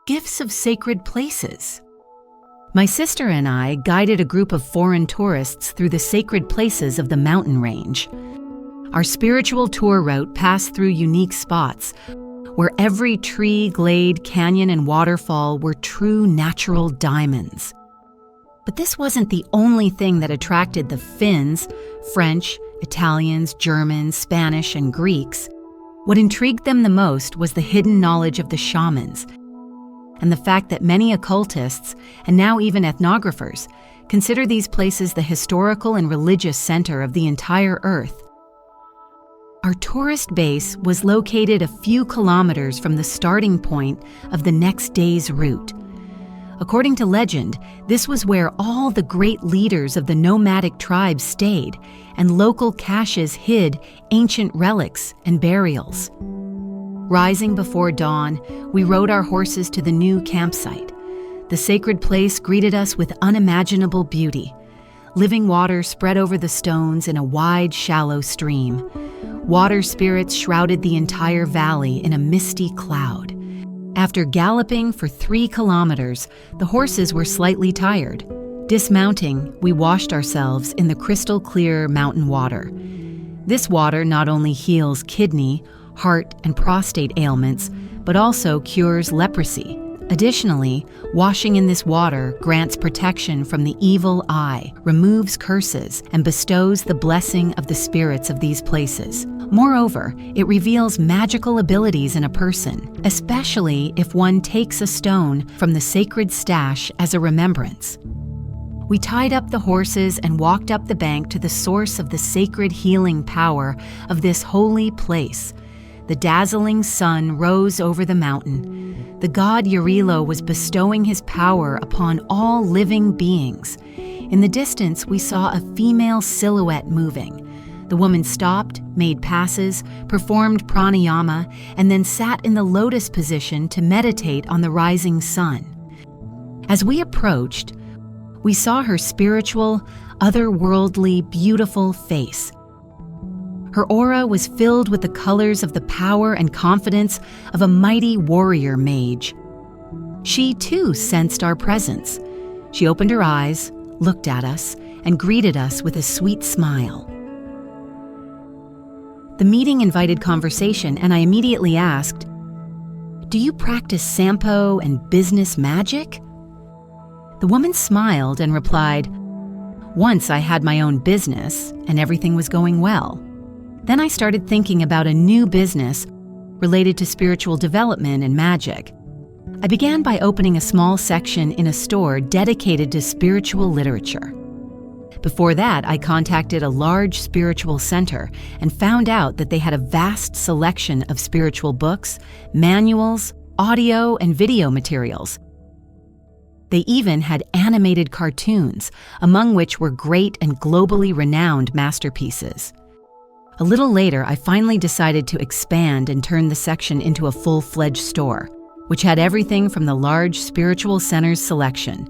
gifts of sacred places. My sister and I guided a group of foreign tourists through the sacred places of the mountain range. Our spiritual tour route passed through unique spots where every tree, glade, canyon, and waterfall were true natural diamonds. But this wasn't the only thing that attracted the Finns, French, Italians, Germans, Spanish, and Greeks. What intrigued them the most was the hidden knowledge of the shamans, and the fact that many occultists, and now even ethnographers, consider these places the historical and religious center of the entire Earth. Our tourist base was located a few kilometers from the starting point of the next day's route. According to legend, this was where all the great leaders of the nomadic tribes stayed, and local caches hid ancient relics and burials. Rising before dawn, we rode our horses to the new campsite. The sacred place greeted us with unimaginable beauty. Living water spread over the stones in a wide, shallow stream. Water spirits shrouded the entire valley in a misty cloud. After galloping for 3 kilometers, the horses were slightly tired. Dismounting, we washed ourselves in the crystal-clear mountain water. This water not only heals kidney, heart, and prostate ailments, but also cures leprosy. Additionally, washing in this water grants protection from the evil eye, removes curses, and bestows the blessing of the spirits of these places. Moreover, it reveals magical abilities in a person, especially if one takes a stone from the sacred stash as a remembrance. We tied up the horses and walked up the bank to the source of the sacred healing power of this holy place. The dazzling sun rose over the mountain. The god Yarilo was bestowing his power upon all living beings. In the distance, we saw a female silhouette moving. The woman stopped, made passes, performed pranayama, and then sat in the lotus position to meditate on the rising sun. As we approached, we saw her spiritual, otherworldly, beautiful face. Her aura was filled with the colors of the power and confidence of a mighty warrior mage. She, too, sensed our presence. She opened her eyes, looked at us, and greeted us with a sweet smile. The meeting invited conversation, and I immediately asked, "Do you practice Sampo and business magic?" The woman smiled and replied, "Once I had my own business, and everything was going well. Then I started thinking about a new business related to spiritual development and magic. I began by opening a small section in a store dedicated to spiritual literature. Before that, I contacted a large spiritual center and found out that they had a vast selection of spiritual books, manuals, audio, and video materials. They even had animated cartoons, among which were great and globally renowned masterpieces. A little later, I finally decided to expand and turn the section into a full-fledged store, which had everything from the large spiritual center's selection: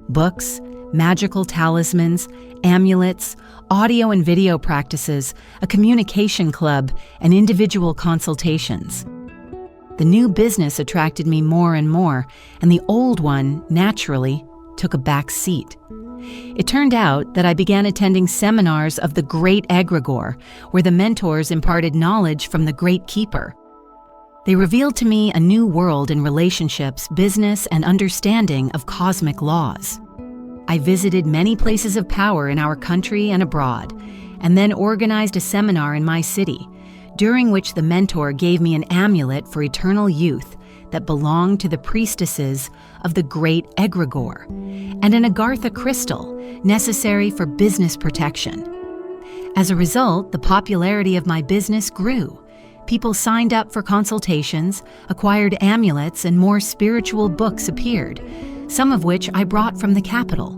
books, magical talismans, amulets, audio and video practices, a communication club, and individual consultations. The new business attracted me more and more, and the old one, naturally, took a back seat. It turned out that I began attending seminars of the Great Egregore, where the mentors imparted knowledge from the Great Keeper. They revealed to me a new world in relationships, business, and understanding of cosmic laws. I visited many places of power in our country and abroad, and then organized a seminar in my city, during which the mentor gave me an amulet for eternal youth that belonged to the priestesses of the Great Egregore, and an agartha crystal necessary for business protection. As a result, the popularity of my business grew. People signed up for consultations, acquired amulets, and more spiritual books appeared, some of which I brought from the capital.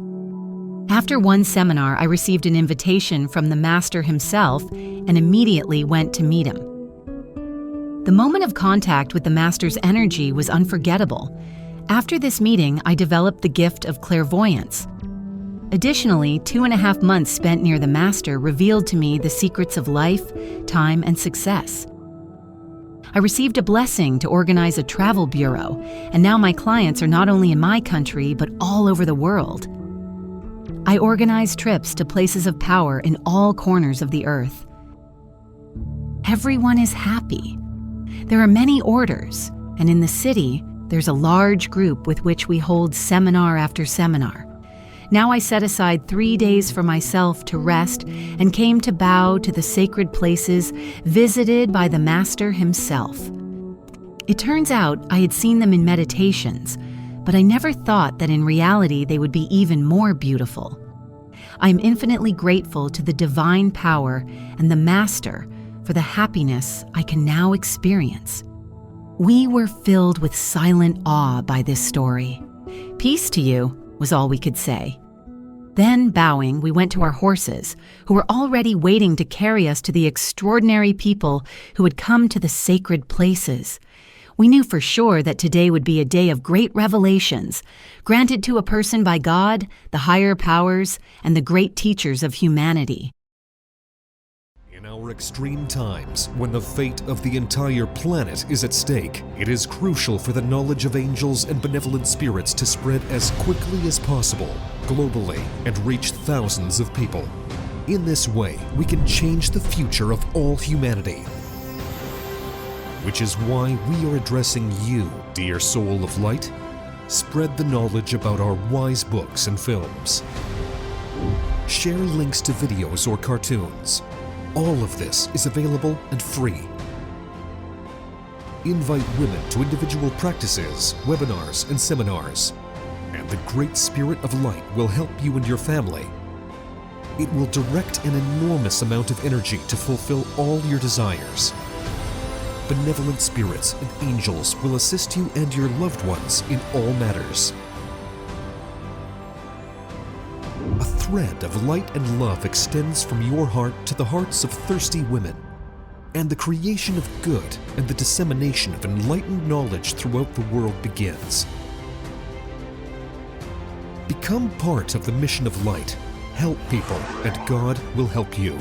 After one seminar, I received an invitation from the master himself and immediately went to meet him. The moment of contact with the master's energy was unforgettable. After this meeting, I developed the gift of clairvoyance. Additionally, 2.5 months spent near the master revealed to me the secrets of life, time, and success. I received a blessing to organize a travel bureau, and now my clients are not only in my country, but all over the world. I organize trips to places of power in all corners of the earth. Everyone is happy. There are many orders, and in the city, there's a large group with which we hold seminar after seminar. Now I set aside 3 days for myself to rest and came to bow to the sacred places visited by the Master himself. It turns out I had seen them in meditations, but I never thought that in reality they would be even more beautiful. I am infinitely grateful to the divine power and the Master for the happiness I can now experience. We were filled with silent awe by this story. "Peace to you," was all we could say. Then, bowing, we went to our horses, who were already waiting to carry us to the extraordinary people who had come to the sacred places. We knew for sure that today would be a day of great revelations, granted to a person by God, the higher powers, and the great teachers of humanity. In our extreme times, when the fate of the entire planet is at stake, it is crucial for the knowledge of angels and benevolent spirits to spread as quickly as possible, globally, and reach thousands of people. In this way, we can change the future of all humanity. Which is why we are addressing you, dear soul of light. Spread the knowledge about our wise books and films. Share links to videos or cartoons. All of this is available and free. Invite women to individual practices, webinars, and seminars. And the Great Spirit of Light will help you and your family. It will direct an enormous amount of energy to fulfill all your desires. Benevolent spirits and angels will assist you and your loved ones in all matters. A thread of light and love extends from your heart to the hearts of thirsty women, and the creation of good and the dissemination of enlightened knowledge throughout the world begins. Become part of the mission of light. Help people, and God will help you.